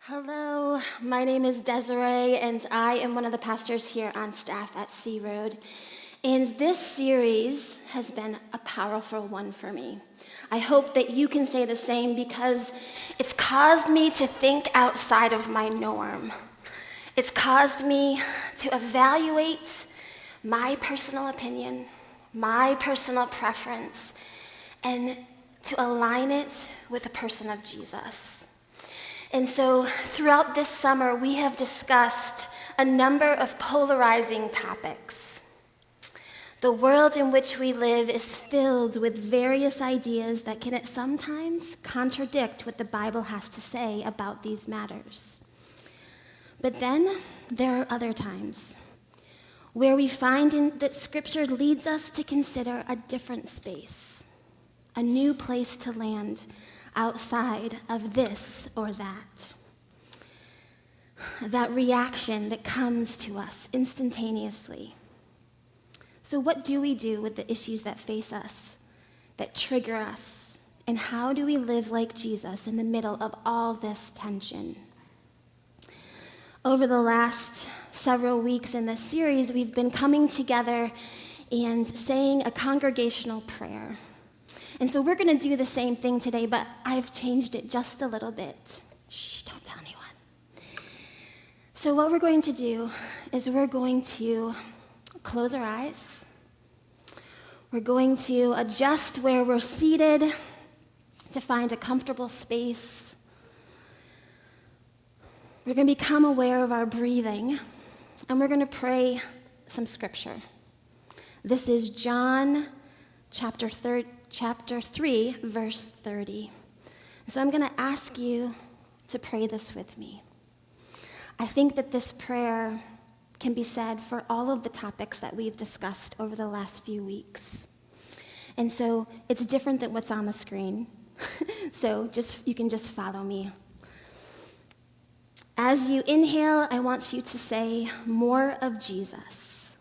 Hello, my name is Desirae, and I am one of the pastors here on staff at Sea Road. And this series has been a powerful one for me. I hope that you can say the same because it's caused me to think outside of my norm. It's caused me to evaluate my personal opinion, my personal preference, and to align it with the person of Jesus. And so throughout this summer, we have discussed a number of polarizing topics. The world in which we live is filled with various ideas that can sometimes contradict what the Bible has to say about these matters. But then there are other times where we find that Scripture leads us to consider a different space, a new place to land outside of this or that. That reaction that comes to us instantaneously. So what do we do with the issues that face us, that trigger us? And how do we live like Jesus in the middle of all this tension? Over the last several weeks in this series, we've been coming together and saying a congregational prayer. And so we're going to do the same thing today, but I've changed it just a little bit. Shh, don't tell anyone. So what we're going to do is we're going to close our eyes. We're going to adjust where we're seated to find a comfortable space. We're going to become aware of our breathing, and we're going to pray some scripture. This is John chapter 3, verse 30. So I'm going to ask you to pray this with me. I think that this prayer can be said for all of the topics that we've discussed over the last few weeks. And so it's different than what's on the screen. So you can just follow me. As you inhale, I want you to say, "More of Jesus.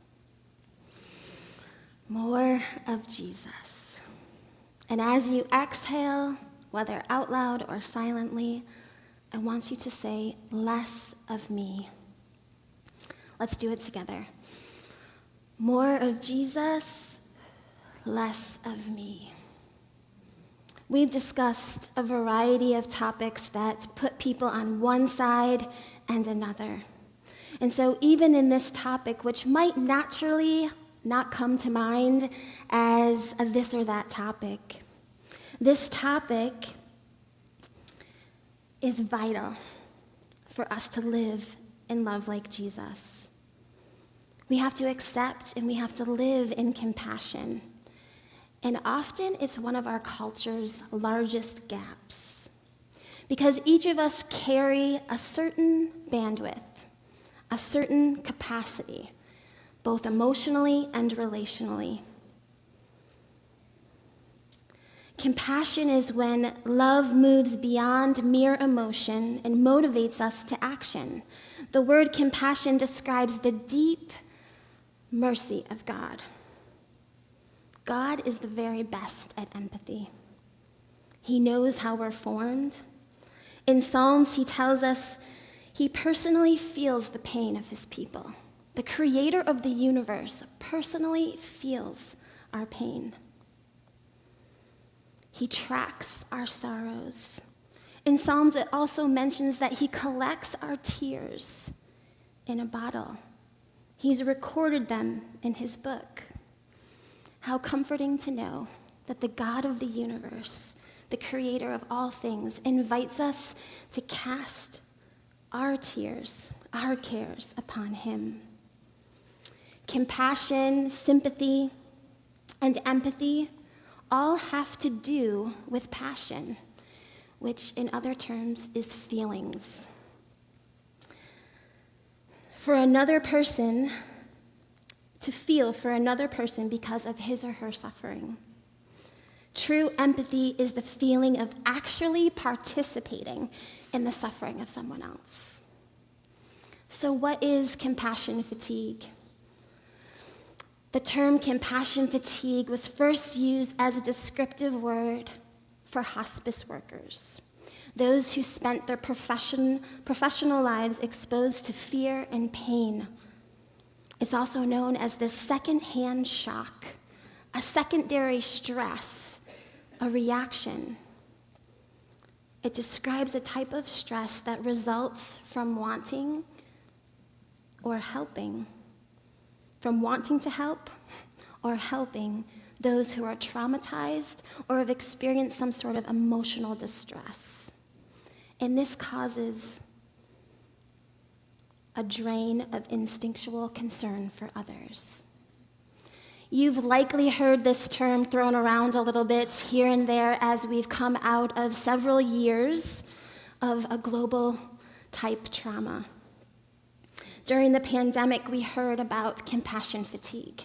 More of Jesus." And as you exhale, whether out loud or silently, I want you to say, "Less of me." Let's do it together. More of Jesus, less of me. We've discussed a variety of topics that put people on one side and another. And so even in this topic, which might naturally not come to mind as a this or that topic, this topic is vital for us to live and love like Jesus. We have to accept and we have to live in compassion. And often it's one of our culture's largest gaps. Because each of us carry a certain bandwidth, a certain capacity, both emotionally and relationally. Compassion is when love moves beyond mere emotion and motivates us to action. The word compassion describes the deep mercy of God. God is the very best at empathy. He knows how we're formed. In Psalms, he tells us he personally feels the pain of his people. The creator of the universe personally feels our pain. He tracks our sorrows. In Psalms, it also mentions that he collects our tears in a bottle. He's recorded them in his book. How comforting to know that the God of the universe, the creator of all things, invites us to cast our tears, our cares upon him. Compassion, sympathy, and empathy all have to do with passion, which in other terms is feelings. For another person, to feel for another person because of his or her suffering. True empathy is the feeling of actually participating in the suffering of someone else. So what is compassion fatigue? The term compassion fatigue was first used as a descriptive word for hospice workers. those who spent their professional lives exposed to fear and pain. It's also known as the second-hand shock, a secondary stress, a reaction. It describes a type of stress that results from wanting or helping, from wanting to help or helping those who are traumatized or have experienced some sort of emotional distress. And this causes a drain of instinctual concern for others. You've likely heard this term thrown around a little bit here and there as we've come out of several years of a global type trauma. During the pandemic, we heard about compassion fatigue.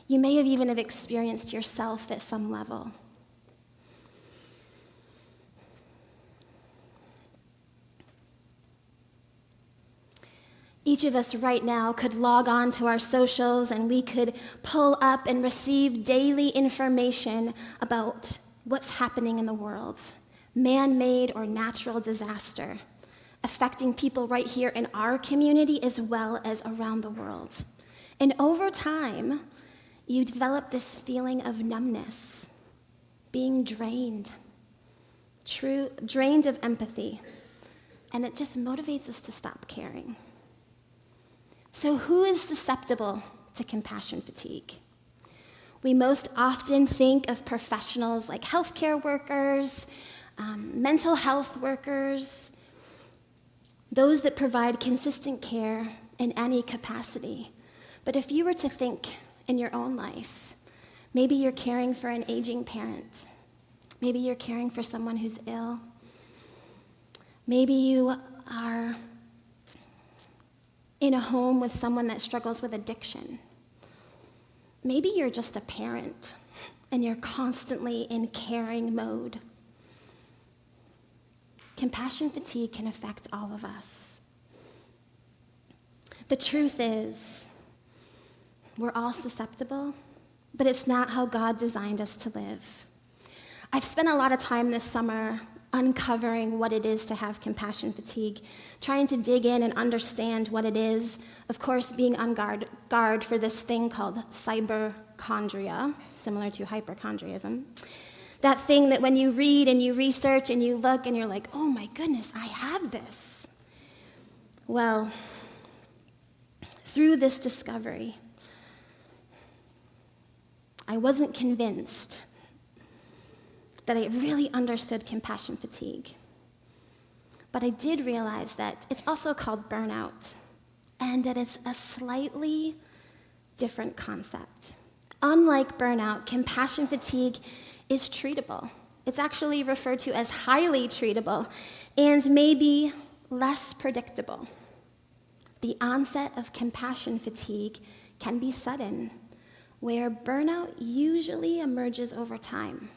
You may have even have experienced yourself at some level. Each of us right now could log on to our socials and we could pull up and receive daily information about what's happening in the world, man-made or natural disaster, affecting people right here in our community as well as around the world. And over time, you develop this feeling of numbness, being drained of empathy, and it just motivates us to stop caring. So who is susceptible to compassion fatigue? We most often think of professionals like healthcare workers, mental health workers, those that provide consistent care in any capacity. But if you were to think in your own life, maybe you're caring for an aging parent, maybe you're caring for someone who's ill, maybe you are in a home with someone that struggles with addiction. Maybe you're just a parent and you're constantly in caring mode. Compassion fatigue can affect all of us. The truth is, we're all susceptible, but it's not how God designed us to live. I've spent a lot of time this summer uncovering what it is to have compassion fatigue, trying to dig in and understand what it is, of course, being on guard for this thing called cyberchondria, similar to hypochondriacism. That thing that when you read and you research and you look and you're like, oh my goodness, I have this. Well, through this discovery, I wasn't convinced that I really understood compassion fatigue. But I did realize that it's also called burnout, and that it's a slightly different concept. Unlike burnout, compassion fatigue is treatable. It's actually referred to as highly treatable and maybe less predictable. The onset of compassion fatigue can be sudden, where burnout usually emerges over time.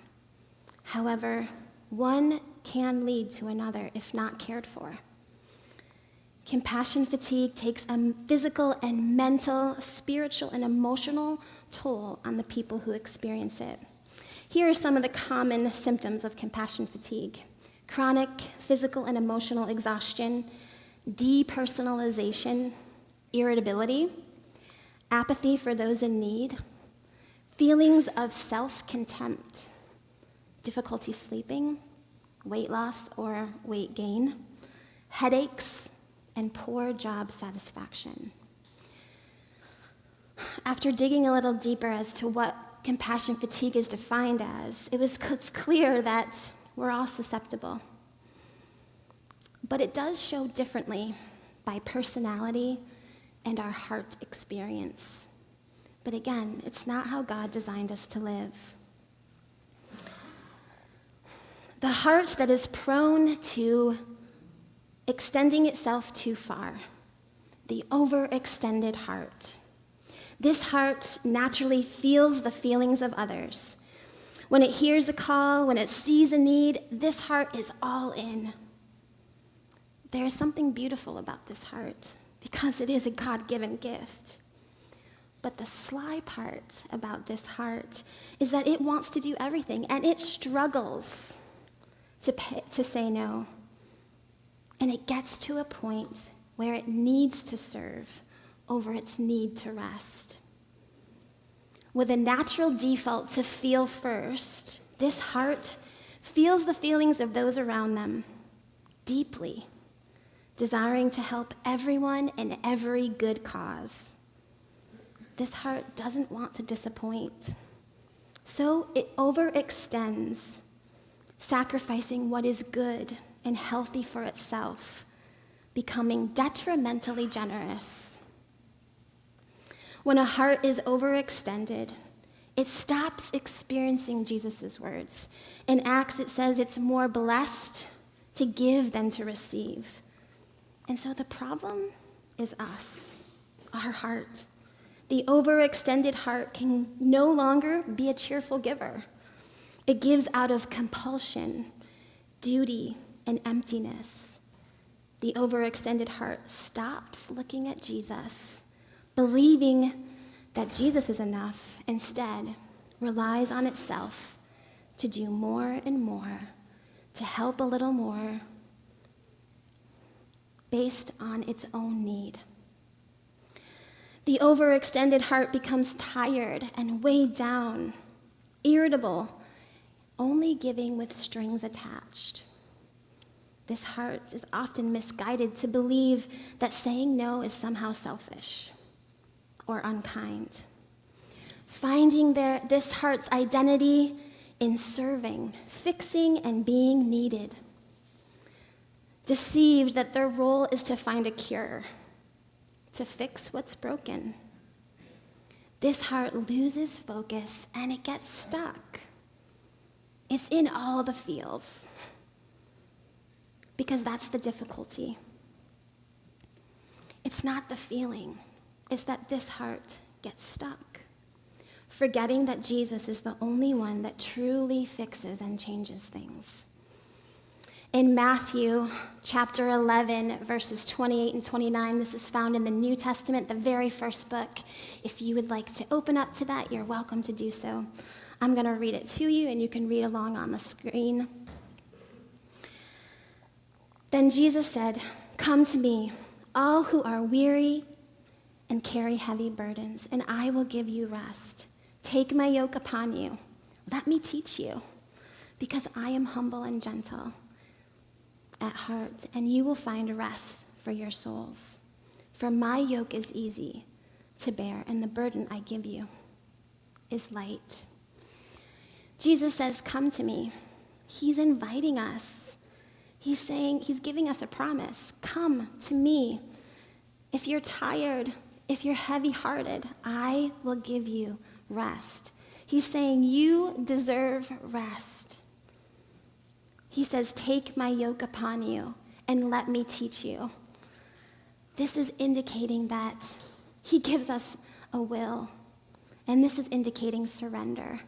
However, one can lead to another if not cared for. Compassion fatigue takes a physical and mental, spiritual and emotional toll on the people who experience it. Here are some of the common symptoms of compassion fatigue: chronic physical and emotional exhaustion, depersonalization, irritability, apathy for those in need, feelings of self-contempt, difficulty sleeping, weight loss or weight gain, headaches, and poor job satisfaction. After digging a little deeper as to what compassion fatigue is defined as, it's clear that we're all susceptible. But it does show differently by personality and our heart experience. But again, it's not how God designed us to live. The heart that is prone to extending itself too far, the overextended heart. This heart naturally feels the feelings of others. When it hears a call, when it sees a need, this heart is all in. There is something beautiful about this heart because it is a God-given gift. But the sly part about this heart is that it wants to do everything, and it struggles to say no. and it gets to a point where it needs to serve over its need to rest. With a natural default to feel first, this heart feels the feelings of those around them deeply, desiring to help everyone in every good cause. This heart doesn't want to disappoint, so it overextends, sacrificing what is good and healthy for itself, becoming detrimentally generous. When a heart is overextended, it stops experiencing Jesus' words. In Acts, it says it's more blessed to give than to receive. And so the problem is us, our heart. The overextended heart can no longer be a cheerful giver. It gives out of compulsion, duty, and emptiness. The overextended heart stops looking at Jesus, believing that Jesus is enough, instead relies on itself to do more and more, to help a little more, based on its own need. The overextended heart becomes tired and weighed down, irritable, only giving with strings attached. This heart is often misguided to believe that saying no is somehow selfish or unkind, finding this heart's identity in serving, fixing, and being needed, deceived that their role is to find a cure, to fix what's broken. This heart loses focus and it gets stuck. It's in all the feels, because that's the difficulty. It's not the feeling, it's that this heart gets stuck, forgetting that Jesus is the only one that truly fixes and changes things. In Matthew chapter 11, verses 28 and 29, this is found in the New Testament, the very first book. If you would like to open up to that, you're welcome to do so. I'm going to read it to you, and you can read along on the screen. Then Jesus said, "Come to me, all who are weary and carry heavy burdens, and I will give you rest. Take my yoke upon you. Let me teach you, because I am humble and gentle at heart, and you will find rest for your souls. For my yoke is easy to bear, and the burden I give you is light." Jesus says, "Come to me." He's inviting us. He's saying, he's giving us a promise. Come to me. If you're tired, if you're heavy-hearted, I will give you rest. He's saying you deserve rest. He says, "Take my yoke upon you and let me teach you." This is indicating that he gives us a will, and this is indicating surrender.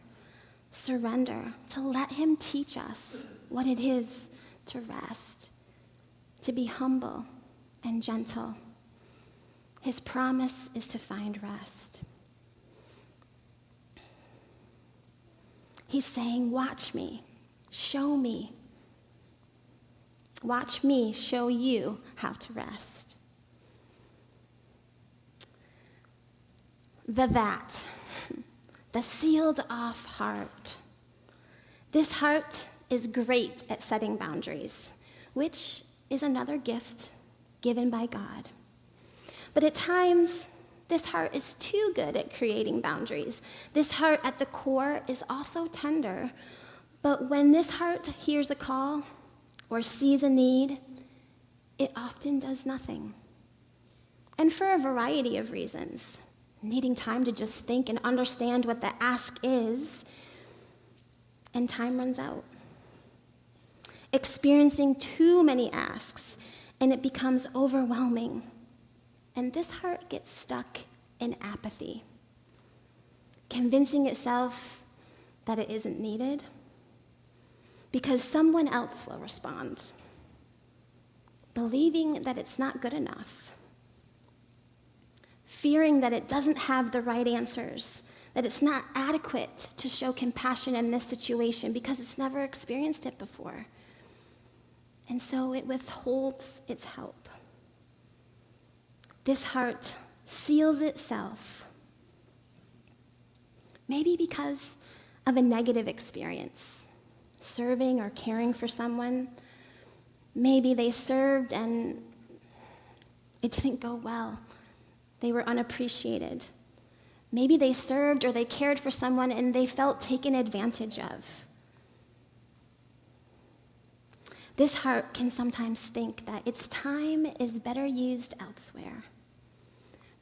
Surrender, to let him teach us what it is to rest, to be humble and gentle. His promise is to find rest. He's saying, watch me, show me. Watch me show you how to rest. The sealed off heart. This heart is great at setting boundaries, which is another gift given by God. But at times, this heart is too good at creating boundaries. This heart at the core is also tender, but when this heart hears a call or sees a need, it often does nothing. And for a variety of reasons. Needing time to just think and understand what the ask is, and time runs out. Experiencing too many asks, and it becomes overwhelming. And this heart gets stuck in apathy, convincing itself that it isn't needed because someone else will respond, believing that it's not good enough, fearing that it doesn't have the right answers, that it's not adequate to show compassion in this situation because it's never experienced it before. and so it withholds its help. This heart seals itself, maybe because of a negative experience, serving or caring for someone. Maybe they served and it didn't go well. They were unappreciated. Maybe they served or they cared for someone and they felt taken advantage of. This heart can sometimes think that its time is better used elsewhere,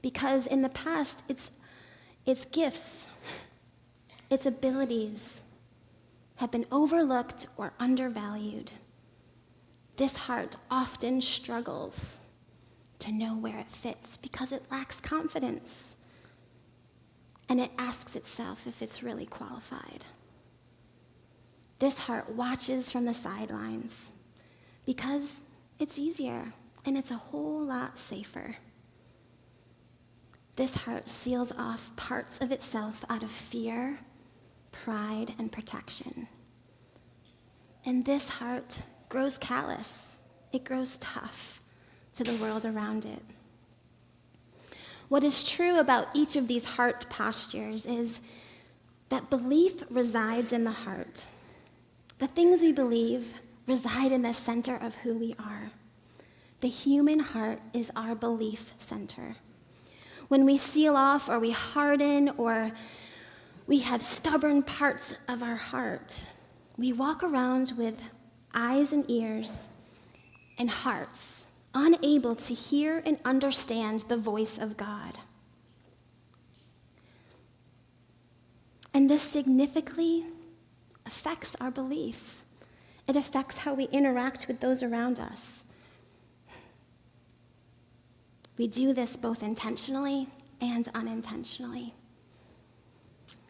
because in the past, its gifts, its abilities have been overlooked or undervalued. This heart often struggles to know where it fits because it lacks confidence, and it asks itself if it's really qualified. This heart watches from the sidelines because it's easier and it's a whole lot safer. This heart seals off parts of itself out of fear, pride, and protection. And this heart grows callous. It grows tough to the world around it. What is true about each of these heart postures is that belief resides in the heart. The things we believe reside in the center of who we are. The human heart is our belief center. When we seal off or we harden or we have stubborn parts of our heart, we walk around with eyes and ears and hearts unable to hear and understand the voice of God. And this significantly affects our belief. It affects how we interact with those around us. We do this both intentionally and unintentionally.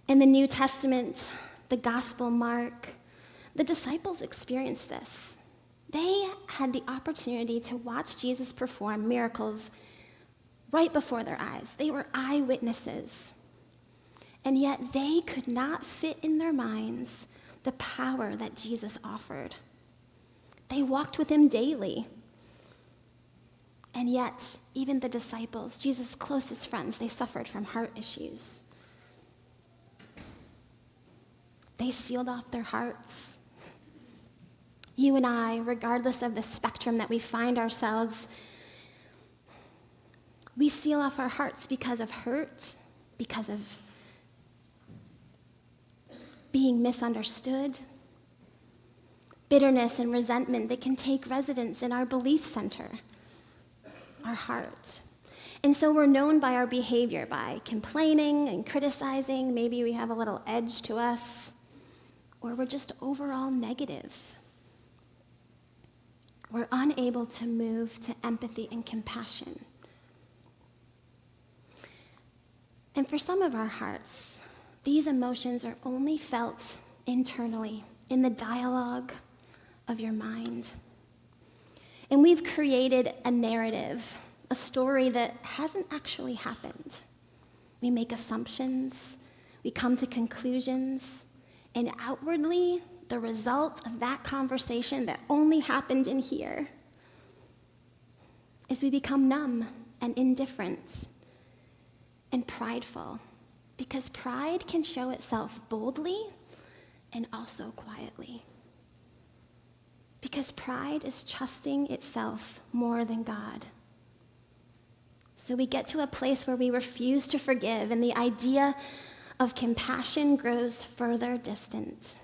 In the New Testament, the Gospel Mark, the disciples experienced this. They had the opportunity to watch Jesus perform miracles right before their eyes. They were eyewitnesses. And yet they could not fit in their minds the power that Jesus offered. They walked with him daily. And yet, even the disciples, Jesus' closest friends, they suffered from heart issues. They sealed off their hearts. You and I, regardless of the spectrum that we find ourselves, we seal off our hearts because of hurt, because of being misunderstood. Bitterness and resentment, they can take residence in our belief center, our heart. And so we're known by our behavior, by complaining and criticizing. Maybe we have a little edge to us, or we're just overall negative. We're unable to move to empathy and compassion. And for some of our hearts, these emotions are only felt internally, in the dialogue of your mind. And we've created a narrative, a story that hasn't actually happened. We make assumptions, we come to conclusions, and outwardly, the result of that conversation that only happened in here is we become numb and indifferent and prideful, because pride can show itself boldly and also quietly. Because pride is trusting itself more than God. So we get to a place where we refuse to forgive, and the idea of compassion grows further distant.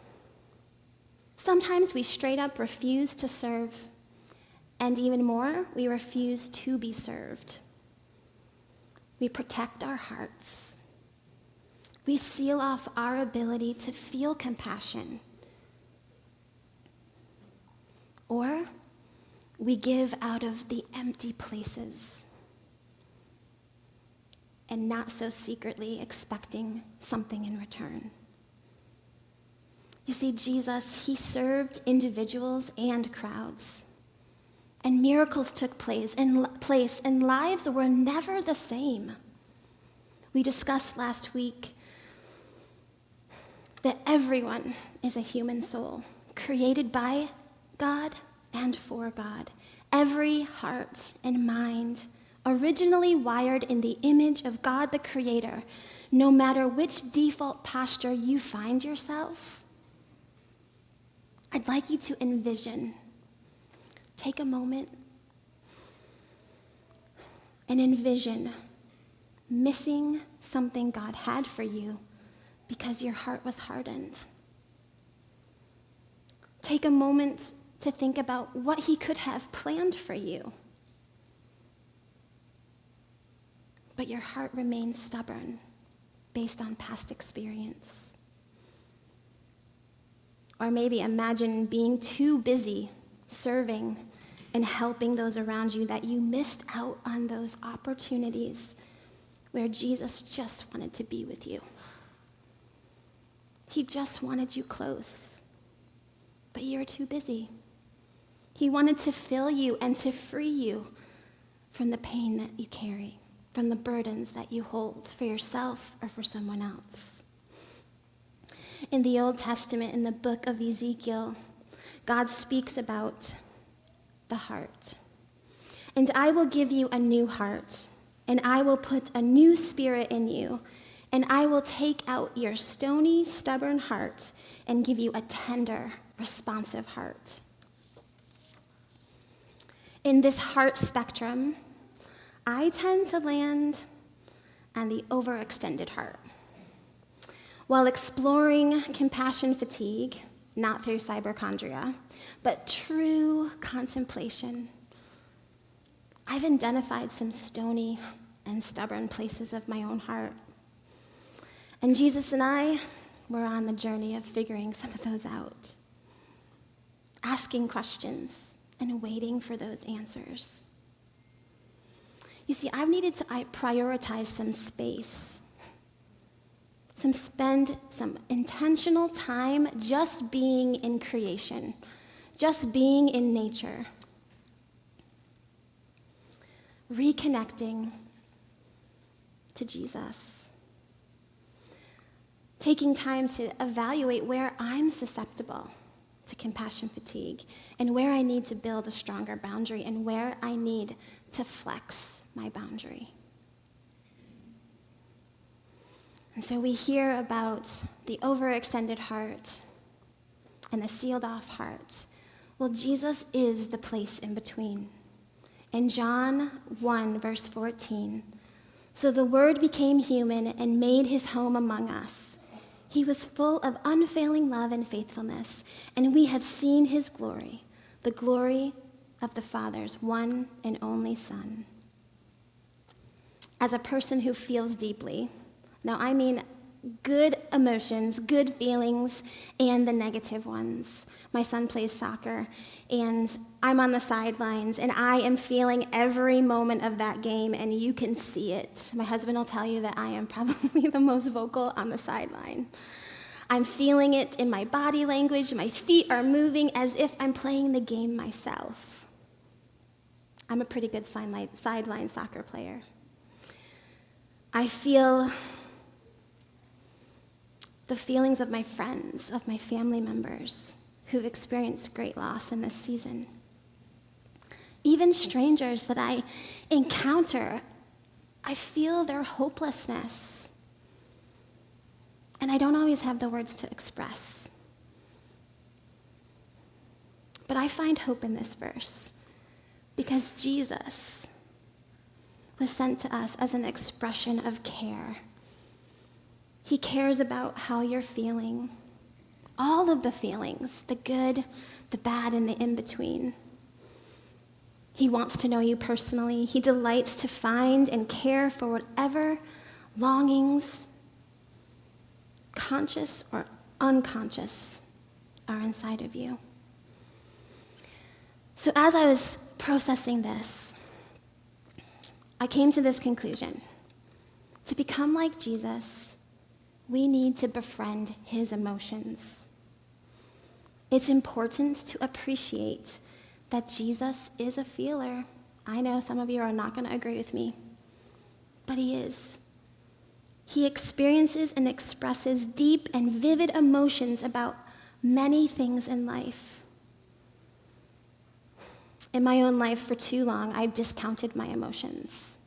Sometimes we straight up refuse to serve, and even more, we refuse to be served. We protect our hearts. We seal off our ability to feel compassion. Or we give out of the empty places and not so secretly expecting something in return. You see, Jesus, he served individuals and crowds, and miracles took place, and lives were never the same. We discussed last week that everyone is a human soul, created by God and for God. Every heart and mind, originally wired in the image of God the Creator, no matter which default posture you find yourself, I'd like you to envision. Take a moment and envision missing something God had for you because your heart was hardened. Take a moment to think about what he could have planned for you, but your heart remains stubborn based on past experience. Or maybe imagine being too busy serving and helping those around you that you missed out on those opportunities where Jesus just wanted to be with you. He just wanted you close, but you were too busy. He wanted to fill you and to free you from the pain that you carry, from the burdens that you hold for yourself or for someone else. In the Old Testament, in the book of Ezekiel, God speaks about the heart. And I will give you a new heart, and I will put a new spirit in you, and I will take out your stony, stubborn heart and give you a tender, responsive heart. In this heart spectrum, I tend to land on the overextended heart. While exploring compassion fatigue, not through hypochondria, but true contemplation, I've identified some stony and stubborn places of my own heart. And Jesus and I were on the journey of figuring some of those out, asking questions and waiting for those answers. You see, I've needed to prioritize some space, spend some intentional time just being in creation, just being in nature, reconnecting to Jesus, taking time to evaluate where I'm susceptible to compassion fatigue and where I need to build a stronger boundary and where I need to flex my boundary. And so we hear about the overextended heart and the sealed off heart. Well, Jesus is the place in between. In John 1, verse 14, so the Word became human and made his home among us. He was full of unfailing love and faithfulness, and we have seen his glory, the glory of the Father's one and only Son. As a person who feels deeply, now I mean good emotions, good feelings, and the negative ones. My son plays soccer, and I'm on the sidelines, and I am feeling every moment of that game, and you can see it. My husband will tell you that I am probably the most vocal on the sideline. I'm feeling it in my body language. My feet are moving as if I'm playing the game myself. I'm a pretty good sideline soccer player. I feel the feelings of my friends, of my family members who've experienced great loss in this season. Even strangers that I encounter, I feel their hopelessness. And I don't always have the words to express. But I find hope in this verse because Jesus was sent to us as an expression of care. He cares about how you're feeling, all of the feelings, the good, the bad, and the in-between. He wants to know you personally. He delights to find and care for whatever longings, conscious or unconscious, are inside of you. So as I was processing this, I came to this conclusion. To become like Jesus, we need to befriend his emotions. It's important to appreciate that Jesus is a feeler. I know some of you are not going to agree with me, but he is. He experiences and expresses deep and vivid emotions about many things in life. In my own life, for too long, I've discounted my emotions.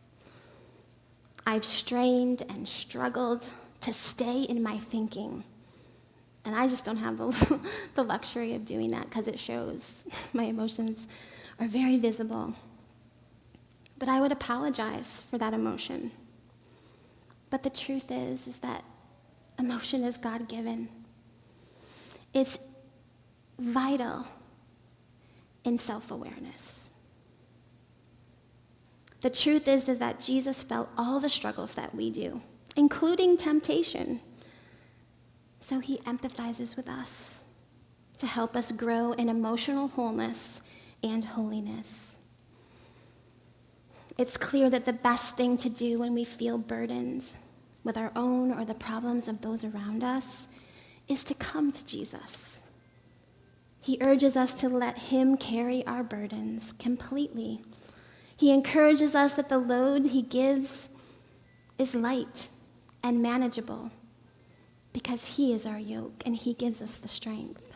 I've strained and struggled to stay in my thinking. And I just don't have the luxury of doing that because it shows. My emotions are very visible. But I would apologize for that emotion. But the truth is that emotion is God-given. It's vital in self-awareness. The truth is that Jesus felt all the struggles that we do, including temptation. So he empathizes with us to help us grow in emotional wholeness and holiness. It's clear that the best thing to do when we feel burdened with our own or the problems of those around us is to come to Jesus. He urges us to let him carry our burdens completely. He encourages us that the load he gives is light and manageable because he is our yoke and he gives us the strength.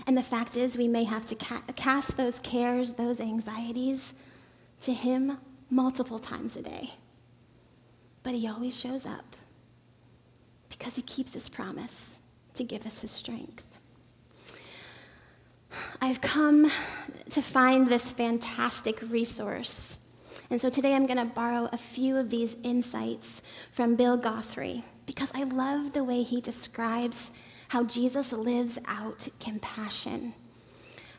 And the fact is, we may have to cast those cares, those anxieties to him multiple times a day. But he always shows up because he keeps his promise to give us his strength. I've come to find this fantastic resource. And so today I'm going to borrow a few of these insights from Bill Guthrie because I love the way he describes how Jesus lives out compassion,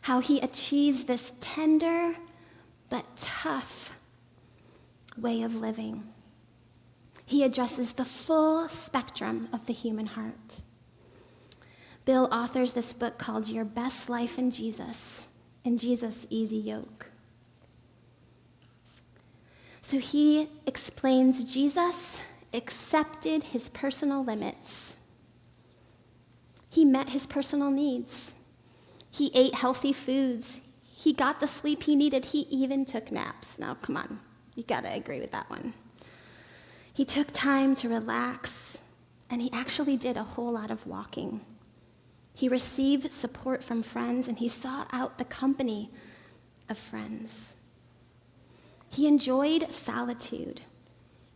how he achieves this tender but tough way of living. He addresses the full spectrum of the human heart. Bill authors this book called Your Best Life in Jesus, and Jesus' Easy Yoke. So he explains Jesus accepted his personal limits. He met his personal needs. He ate healthy foods. He got the sleep he needed. He even took naps. Now, come on, you gotta agree with that one. He took time to relax, and he actually did a whole lot of walking. He received support from friends, and he sought out the company of friends. He enjoyed solitude.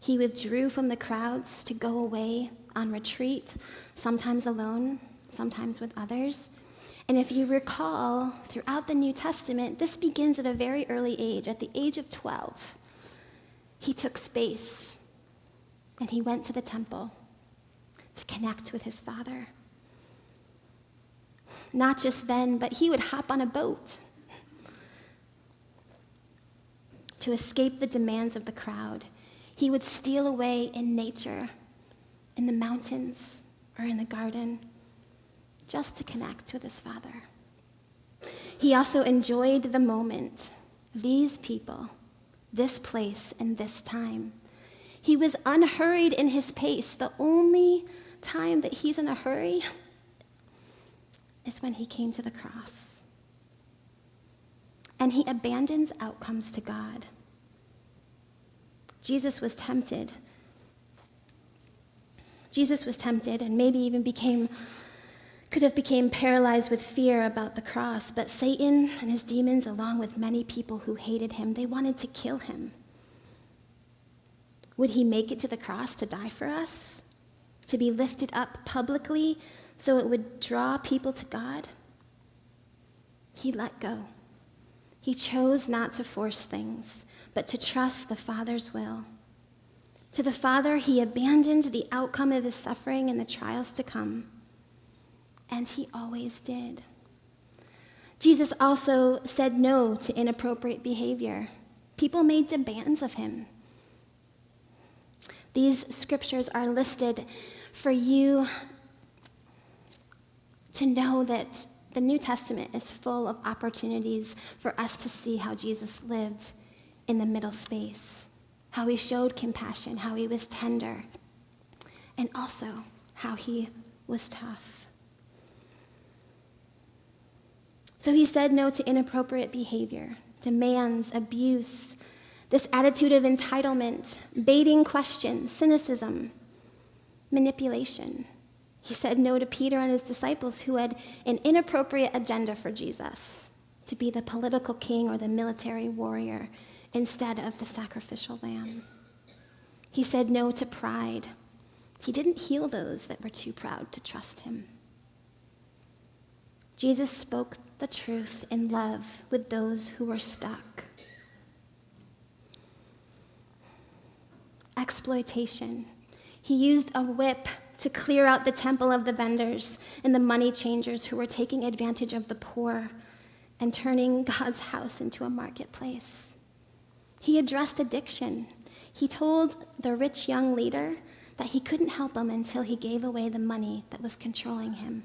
He withdrew from the crowds to go away on retreat, sometimes alone, sometimes with others. And if you recall, throughout the New Testament, this begins at a very early age. At the age of 12, he took space, and he went to the temple to connect with his Father. Not just then, but he would hop on a boat to escape the demands of the crowd. He would steal away in nature, in the mountains or in the garden, just to connect with his Father. He also enjoyed the moment, these people, this place, and this time. He was unhurried in his pace. The only time that he's in a hurry is when he came to the cross. And he abandons outcomes to God. Jesus was tempted and maybe even could have become paralyzed with fear about the cross, but Satan and his demons, along with many people who hated him, they wanted to kill him. Would he make it to the cross to die for us? To be lifted up publicly so it would draw people to God? He let go. He chose not to force things, but to trust the Father's will. To the Father, he abandoned the outcome of his suffering and the trials to come. And he always did. Jesus also said no to inappropriate behavior. People made demands of him. These scriptures are listed for you to know that the New Testament is full of opportunities for us to see how Jesus lived in the middle space, how he showed compassion, how he was tender, and also how he was tough. So he said no to inappropriate behavior, demands, abuse, this attitude of entitlement, baiting questions, cynicism, manipulation. He said no to Peter and his disciples who had an inappropriate agenda for Jesus. to be the political king or the military warrior instead of the sacrificial lamb. He said no to pride. He didn't heal those that were too proud to trust him. Jesus spoke the truth in love with those who were stuck. Exploitation. He used a whip to clear out the temple of the vendors and the money changers who were taking advantage of the poor and turning God's house into a marketplace. He addressed addiction. He told the rich young leader that he couldn't help him until he gave away the money that was controlling him.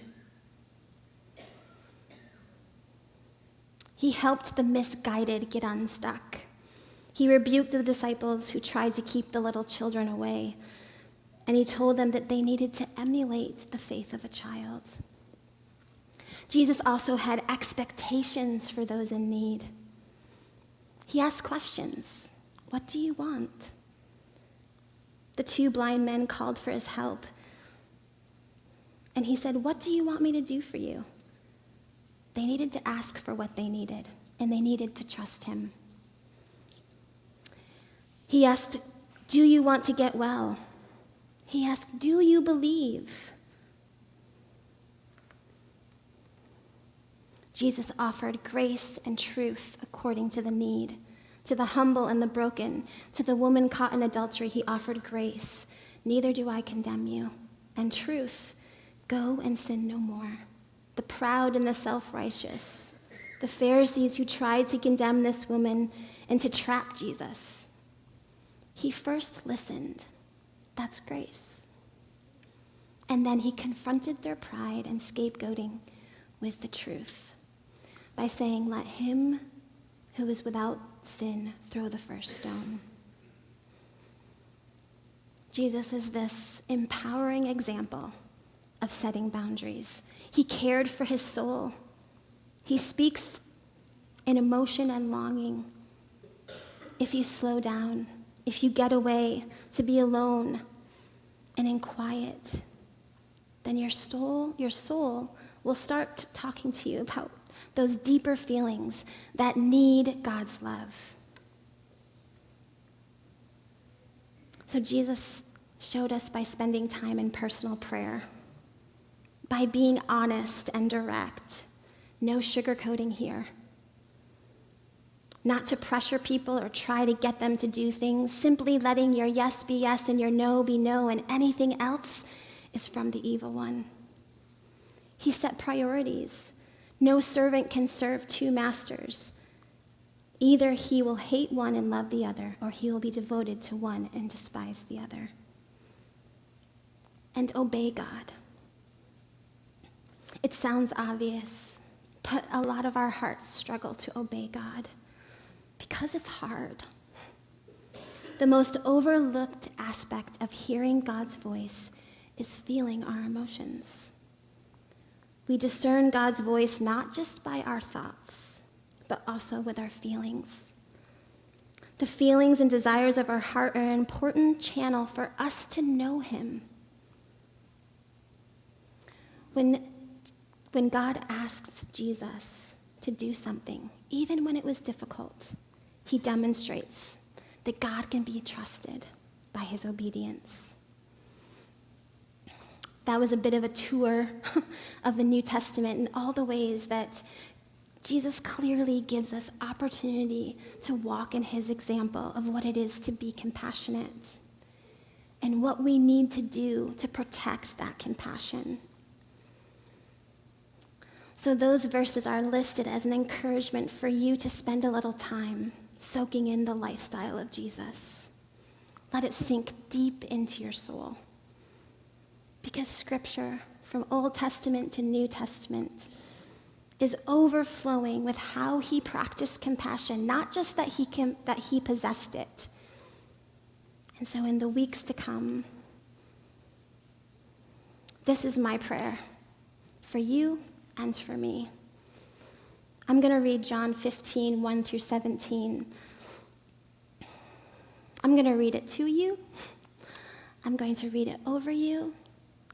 He helped the misguided get unstuck. He rebuked the disciples who tried to keep the little children away, and he told them that they needed to emulate the faith of a child. Jesus also had expectations for those in need. He asked questions. What do you want? The two blind men called for his help, and he said, what do you want me to do for you? They needed to ask for what they needed, and they needed to trust him. He asked, do you want to get well? He asked, do you believe? Jesus offered grace and truth according to the need. To the humble and the broken, to the woman caught in adultery, he offered grace. Neither do I condemn you. And truth, go and sin no more. The proud and the self-righteous, the Pharisees who tried to condemn this woman and to trap Jesus. He first listened. That's grace. And then he confronted their pride and scapegoating with the truth by saying, let him who is without sin throw the first stone. Jesus is this empowering example of setting boundaries. He cared for his soul. He speaks in emotion and longing. If you slow down, if you get away to be alone and in quiet, then your soul will start talking to you about those deeper feelings that need God's love. So Jesus showed us by spending time in personal prayer, by being honest and direct, no sugarcoating here. Not to pressure people or try to get them to do things, simply letting your yes be yes and your no be no, and anything else is from the evil one. He set priorities. No servant can serve two masters. Either he will hate one and love the other, or he will be devoted to one and despise the other. And obey God. It sounds obvious, but a lot of our hearts struggle to obey God because it's hard. The most overlooked aspect of hearing God's voice is feeling our emotions. We discern God's voice not just by our thoughts, but also with our feelings. The feelings and desires of our heart are an important channel for us to know him. When God asks Jesus to do something, even when it was difficult, he demonstrates that God can be trusted by his obedience. That was a bit of a tour of the New Testament and all the ways that Jesus clearly gives us opportunity to walk in his example of what it is to be compassionate and what we need to do to protect that compassion. So those verses are listed as an encouragement for you to spend a little time soaking in the lifestyle of Jesus. Let it sink deep into your soul. Because Scripture, from Old Testament to New Testament, is overflowing with how he practiced compassion, not just that he possessed it. And so in the weeks to come, this is my prayer for you and for me. I'm going to read John 15, 1 through 17. I'm going to read it to you. I'm going to read it over you.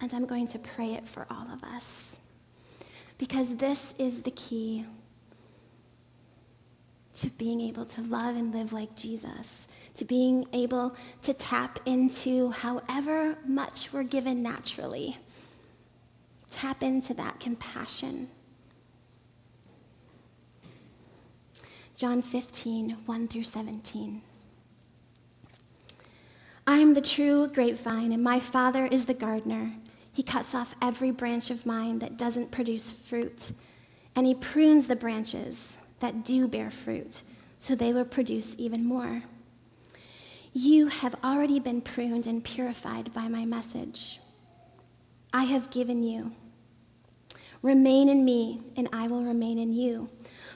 And I'm going to pray it for all of us. Because this is the key. to being able to love and live like Jesus, to being able to tap into however much we're given naturally. Tap into that compassion. John 15, 1 through 17. I am the true grapevine, and my Father is the gardener. He cuts off every branch of mine that doesn't produce fruit, and he prunes the branches that do bear fruit, so they will produce even more. You have already been pruned and purified by my message. I have given you. Remain in me, and I will remain in you.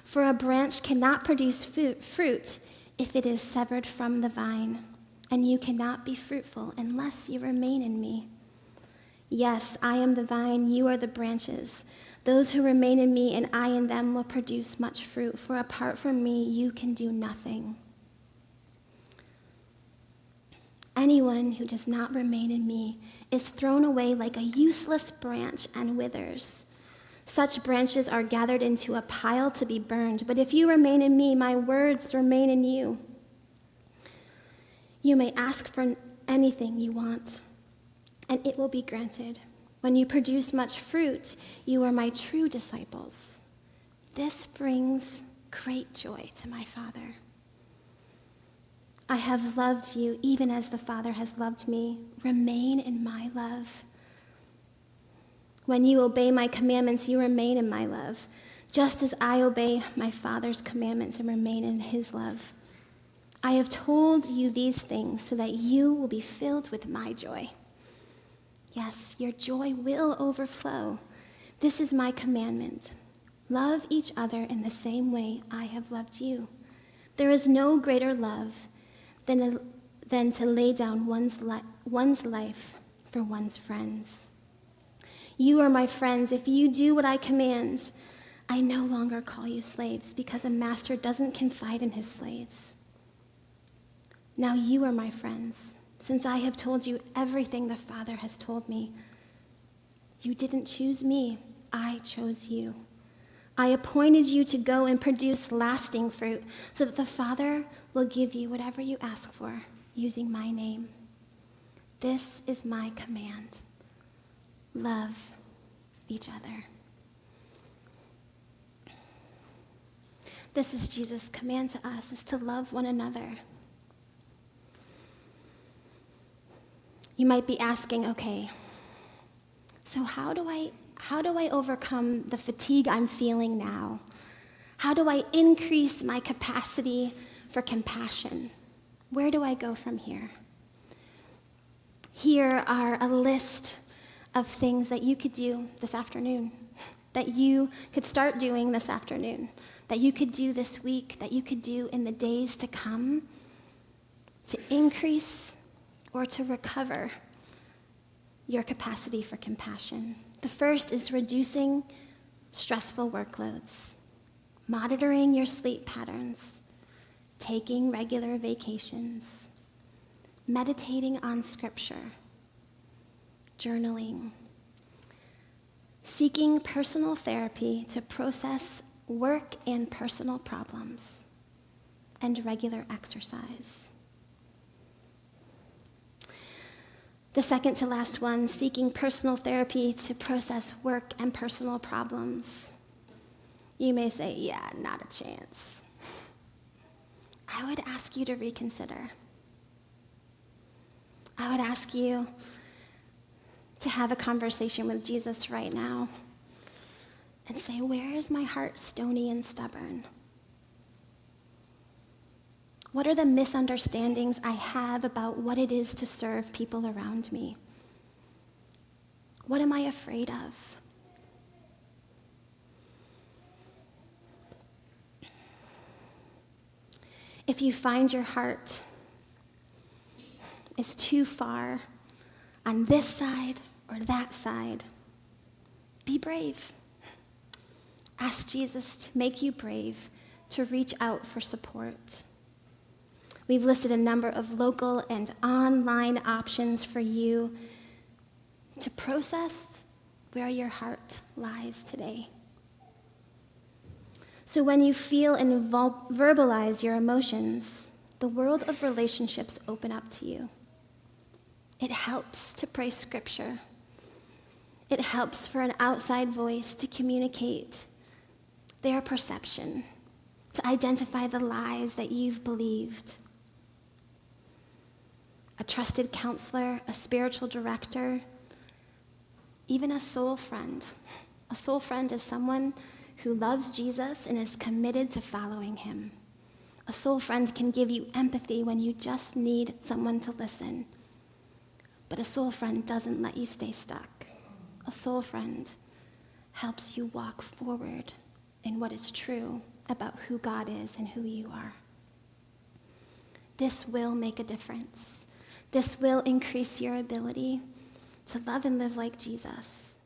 For a branch cannot produce fruit if it is severed from the vine, and you cannot be fruitful unless you remain in me. Yes, I am the vine, you are the branches. Those who remain in me and I in them will produce much fruit, for apart from me, you can do nothing. Anyone who does not remain in me is thrown away like a useless branch and withers. Such branches are gathered into a pile to be burned. But if you remain in me, my words remain in you. You may ask for anything you want, and it will be granted. When you produce much fruit, you are my true disciples. This brings great joy to my Father. I have loved you even as the Father has loved me. Remain in my love. When you obey my commandments, you remain in my love, just as I obey my Father's commandments and remain in his love. I have told you these things so that you will be filled with my joy. Yes, your joy will overflow. This is my commandment. Love each other in the same way I have loved you. There is no greater love than to lay down one's life for one's friends. You are my friends if you do what I command. I no longer call you slaves because a master doesn't confide in his slaves. Now you are my friends, since I have told you everything the Father has told me. You didn't choose me, I chose you. I appointed you to go and produce lasting fruit so that the Father will give you whatever you ask for using my name. This is my command. Love each other. This is Jesus' command to us, is to love one another. You might be asking, okay, so how do I overcome the fatigue I'm feeling now? How do I increase my capacity for compassion? Where do I go from here? Here are a list of things that you could do this afternoon, that you could start doing this afternoon, that you could do this week, that you could do in the days to come to increase or to recover your capacity for compassion. The first is reducing stressful workloads, monitoring your sleep patterns, taking regular vacations, meditating on scripture, journaling, seeking personal therapy to process work and personal problems, and regular exercise. The second to last one, seeking personal therapy to process work and personal problems. You may say, yeah, not a chance. I would ask you to reconsider. I would ask you to have a conversation with Jesus right now and say, where is my heart stony and stubborn? What are the misunderstandings I have about what it is to serve people around me? What am I afraid of? If you find your heart is too far on this side or that side, be brave. Ask Jesus to make you brave to reach out for support. We've listed a number of local and online options for you to process where your heart lies today. So when you feel and verbalize your emotions, the world of relationships open up to you. It helps to pray scripture. It helps for an outside voice to communicate their perception, to identify the lies that you've believed. A trusted counselor, a spiritual director, even a soul friend. A soul friend is someone who loves Jesus and is committed to following him. A soul friend can give you empathy when you just need someone to listen. But a soul friend doesn't let you stay stuck. A soul friend helps you walk forward in what is true about who God is and who you are. This will make a difference. This will increase your ability to love and live like Jesus.